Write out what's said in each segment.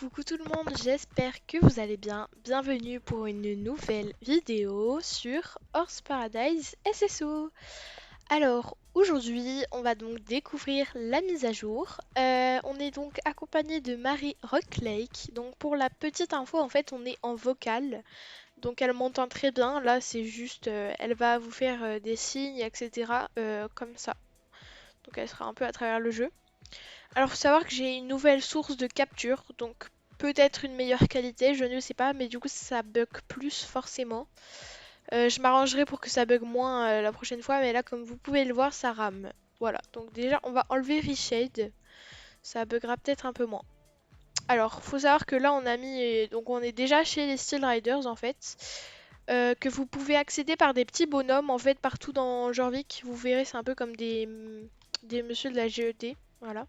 Coucou tout le monde, j'espère que vous allez bien. Bienvenue pour une nouvelle vidéo sur Horse Paradise SSO. Alors aujourd'hui, on va donc découvrir la mise à jour. On est donc accompagné de Marie Rocklake. Donc pour la petite info, en fait, on est en vocal. Donc elle m'entend très bien. Là, c'est juste, elle va vous faire des signes, etc. Comme ça. Donc elle sera un peu à travers le jeu. Alors, faut savoir que j'ai une nouvelle source de capture, donc peut-être une meilleure qualité, je ne sais pas, mais du coup ça bug plus forcément. Je m'arrangerai pour que ça bug moins la prochaine fois, mais là comme vous pouvez le voir, ça rame. Voilà, donc déjà on va enlever Reshade, ça buggera peut-être un peu moins. Alors, faut savoir que là on a mis, donc on est déjà chez les Steel Riders en fait, que vous pouvez accéder par des petits bonhommes en fait partout dans Jorvik. Vous verrez, c'est un peu comme des messieurs de la GET, voilà.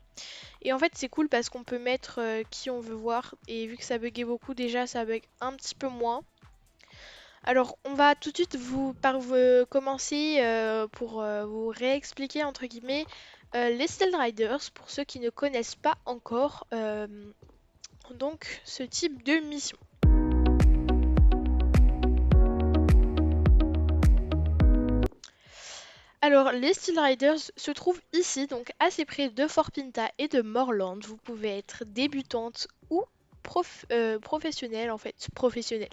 Et en fait, c'est cool parce qu'on peut mettre qui on veut voir. Et vu que ça buguait beaucoup, déjà, ça bug un petit peu moins. Alors, on va tout de suite commencer pour vous réexpliquer, entre guillemets, les Stealth Riders, pour ceux qui ne connaissent pas encore donc ce type de mission. Alors, les Steel Riders se trouvent ici, donc assez près de Fort Pinta et de Morland. Vous pouvez être débutante ou professionnelle, en fait, professionnelle.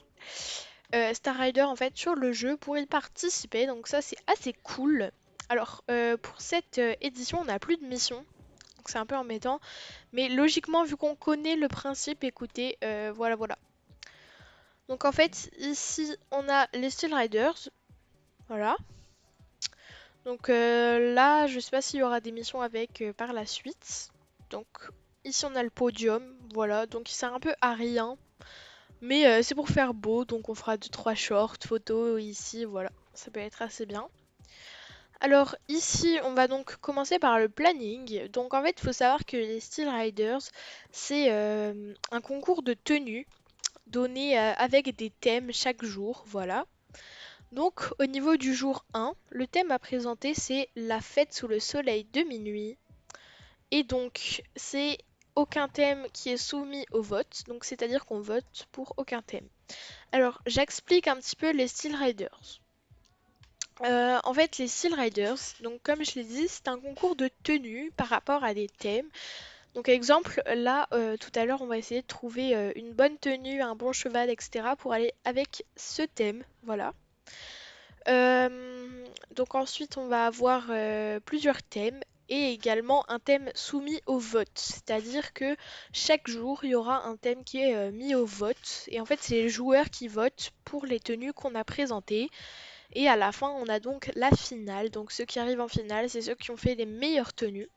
Star Rider en fait sur le jeu pour y participer, donc ça c'est assez cool. Alors pour cette édition on n'a plus de mission, donc c'est un peu embêtant, mais logiquement vu qu'on connaît le principe, écoutez, voilà. Donc en fait ici on a les Steel Riders, voilà. Donc là je sais pas s'il y aura des missions avec par la suite. Donc ici on a le podium, voilà, donc il sert un peu à rien. Mais c'est pour faire beau, donc on fera 2-3 shorts, photos ici, voilà. Ça peut être assez bien. Alors ici, on va donc commencer par le planning. Donc en fait, il faut savoir que les Steel Riders, c'est un concours de tenue donné avec des thèmes chaque jour, voilà. Donc au niveau du jour 1, le thème à présenter, c'est la fête sous le soleil de minuit. Et donc, c'est aucun thème qui est soumis au vote, donc c'est-à-dire qu'on vote pour aucun thème. Alors, j'explique un petit peu les Steel Riders. En fait, les Steel Riders, donc comme je l'ai dit, c'est un concours de tenue par rapport à des thèmes. Donc, exemple, là, tout à l'heure, on va essayer de trouver une bonne tenue, un bon cheval, etc. pour aller avec ce thème. Voilà. Donc ensuite, on va avoir plusieurs thèmes et également un thème soumis au vote. C'est-à-dire que chaque jour, il y aura un thème qui est mis au vote. Et en fait, c'est les joueurs qui votent pour les tenues qu'on a présentées. Et à la fin, on a donc la finale. Donc ceux qui arrivent en finale, c'est ceux qui ont fait les meilleures tenues.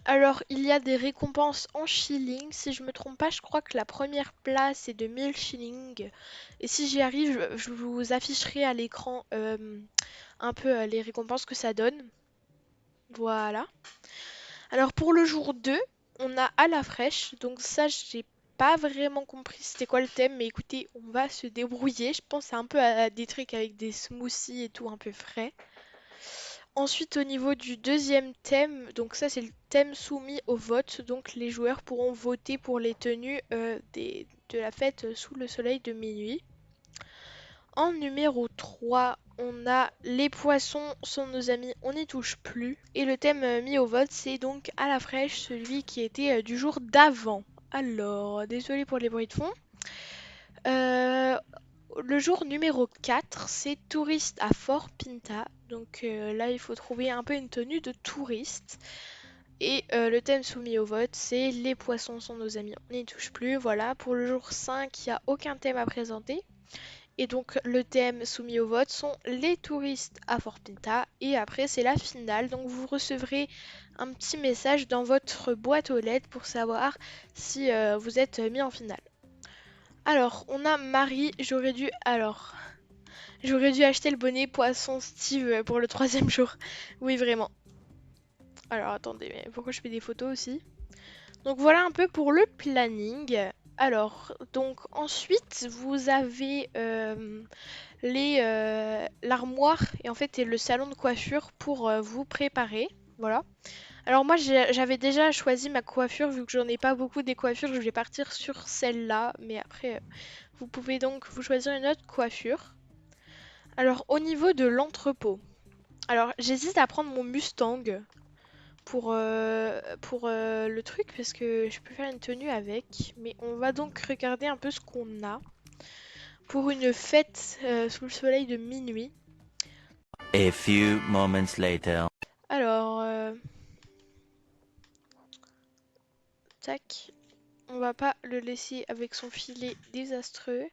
Alors, il y a des récompenses en shillings. Si je me trompe pas, je crois que la première place est de 1000 shillings. Et si j'y arrive, je vous afficherai à l'écran un peu les récompenses que ça donne. Voilà. Alors, pour le jour 2, on a à la fraîche. Donc ça, j'ai pas vraiment compris c'était quoi le thème. Mais écoutez, on va se débrouiller. Je pense un peu à des trucs avec des smoothies et tout un peu frais. Ensuite, au niveau du deuxième thème, donc ça c'est le thème soumis au vote, donc les joueurs pourront voter pour les tenues de la fête sous le soleil de minuit. En numéro 3, on a les poissons sont nos amis, on n'y touche plus. Et le thème mis au vote, c'est donc à la fraîche, celui qui était du jour d'avant. Alors, désolé pour les bruits de fond. Euh, le jour numéro 4, c'est touriste à Fort Pinta. Donc là, il faut trouver un peu une tenue de touriste. Et le thème soumis au vote, c'est les poissons sont nos amis, on n'y touche plus. Voilà, pour le jour 5, il n'y a aucun thème à présenter. Et donc le thème soumis au vote sont les touristes à Fort Pinta. Et après, c'est la finale. Donc vous recevrez un petit message dans votre boîte aux lettres pour savoir si vous êtes mis en finale. Alors, on a Marie, j'aurais dû acheter le bonnet poisson Steve pour le troisième jour. Oui, vraiment. Alors, attendez, mais pourquoi je fais des photos aussi? Donc, voilà un peu pour le planning. Alors, donc ensuite, vous avez l'armoire et en fait, et le salon de coiffure pour vous préparer. Voilà. Alors moi j'avais déjà choisi ma coiffure, vu que j'en ai pas beaucoup des coiffures, je vais partir sur celle-là, mais après vous pouvez donc vous choisir une autre coiffure. Alors au niveau de l'entrepôt, alors j'hésite à prendre mon Mustang pour le truc parce que je peux faire une tenue avec, mais on va donc regarder un peu ce qu'on a pour une fête sous le soleil de minuit. A few moments later. Alors, tac, on va pas le laisser avec son filet désastreux.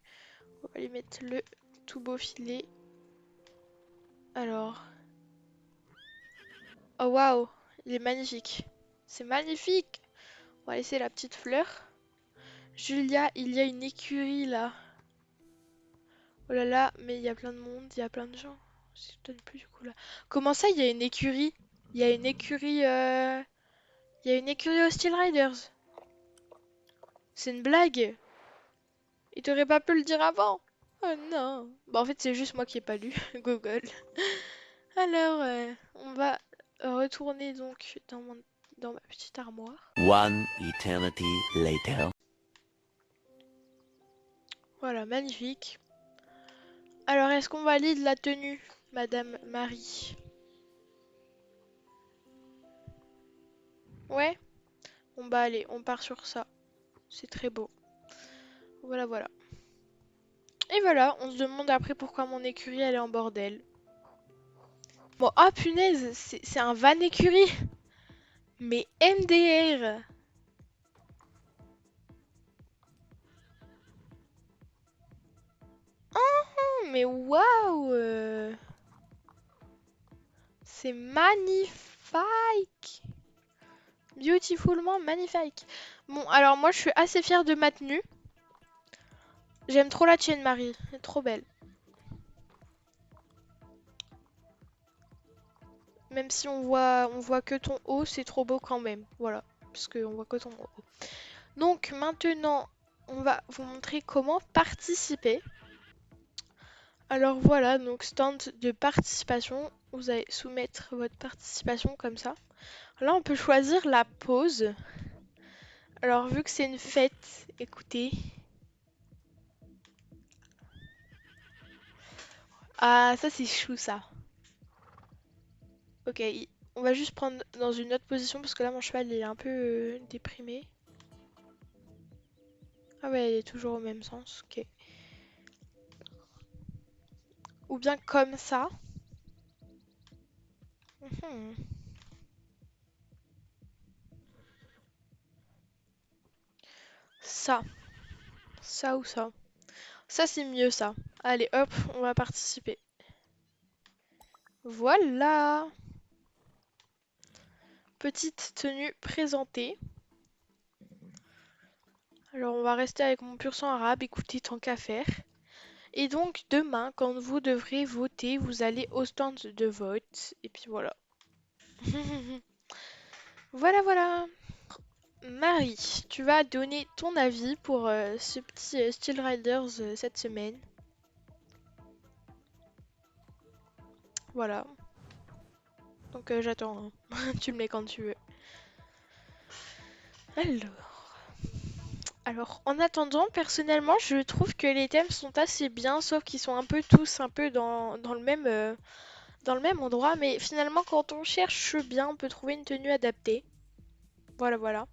On va lui mettre le tout beau filet. Alors, oh waouh, il est magnifique. C'est magnifique. On va laisser la petite fleur. Julia, il y a une écurie là. Oh là là, mais il y a plein de monde, il y a plein de gens. Je ne donne plus du coup là. Comment ça, il y a une écurie? Il y a une écurie, il y a une écurie aux Steel Riders. C'est une blague. Il t'aurait pas pu le dire avant. Oh non. Bah en fait, c'est juste moi qui ai pas lu Google. Alors, on va retourner donc dans ma petite armoire. One eternity later. Voilà, magnifique. Alors, est-ce qu'on valide la tenue, Madame Marie? Ouais? Bon bah allez, on part sur ça. C'est très beau. Voilà, voilà. Et voilà, on se demande après pourquoi mon écurie elle est en bordel. Bon, ah punaise, c'est un van écurie. Mais MDR. Oh, mais waouh. C'est magnifique. Beautifulment magnifique. Bon, alors moi je suis assez fière de ma tenue. J'aime trop la tienne, Marie. Elle est trop belle. Même si on voit que ton haut, c'est trop beau quand même. Voilà, parce qu'on voit que ton haut. Donc maintenant, on va vous montrer comment participer. Alors voilà, donc stand de participation. Vous allez soumettre votre participation comme ça. Là, on peut choisir la pause. Alors vu que c'est une fête, écoutez. Ah, ça c'est chou ça. Ok, on va juste prendre dans une autre position parce que là mon cheval il est un peu déprimé. Ah ouais, il est toujours au même sens, ok. Ou bien comme ça. Mhm. Ça. Ça ou ça. Ça c'est mieux ça. Allez hop, on va participer. Voilà. Petite tenue présentée. Alors on va rester avec mon pur sang arabe, écoutez tant qu'à faire. Et donc demain, quand vous devrez voter, vous allez au stand de vote. Et puis voilà. Voilà, voilà. Marie, tu vas donner ton avis pour ce petit Steel Riders cette semaine. Voilà. Donc j'attends, hein. Tu le mets quand tu veux. Alors, en attendant, personnellement, je trouve que les thèmes sont assez bien, sauf qu'ils sont un peu tous un peu dans le même endroit. Mais finalement, quand on cherche bien, on peut trouver une tenue adaptée. Voilà, voilà.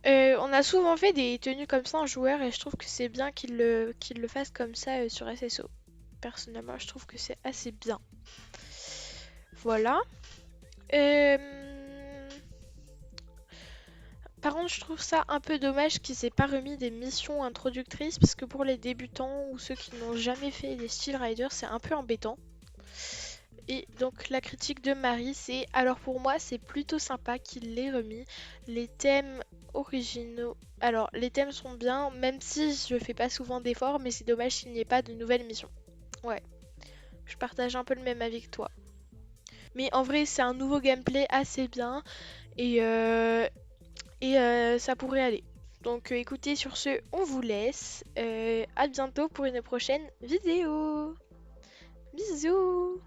On a souvent fait des tenues comme ça en joueur et je trouve que c'est bien qu'ils le fassent comme ça sur SSO. Personnellement, je trouve que c'est assez bien. Voilà. Euh, Par contre, je trouve ça un peu dommage qu'ils aient pas remis des missions introductrices parce que pour les débutants ou ceux qui n'ont jamais fait des Steel Riders, c'est un peu embêtant. Et donc la critique de Marie, c'est alors pour moi, c'est plutôt sympa qu'il l'ait remis. Les thèmes originaux. Alors, les thèmes sont bien, même si je fais pas souvent d'efforts, mais c'est dommage qu'il n'y ait pas de nouvelles missions. Ouais, je partage un peu le même avis que toi. Mais en vrai, c'est un nouveau gameplay assez bien et, ça pourrait aller. Donc écoutez, sur ce, on vous laisse. À bientôt pour une prochaine vidéo. Bisous!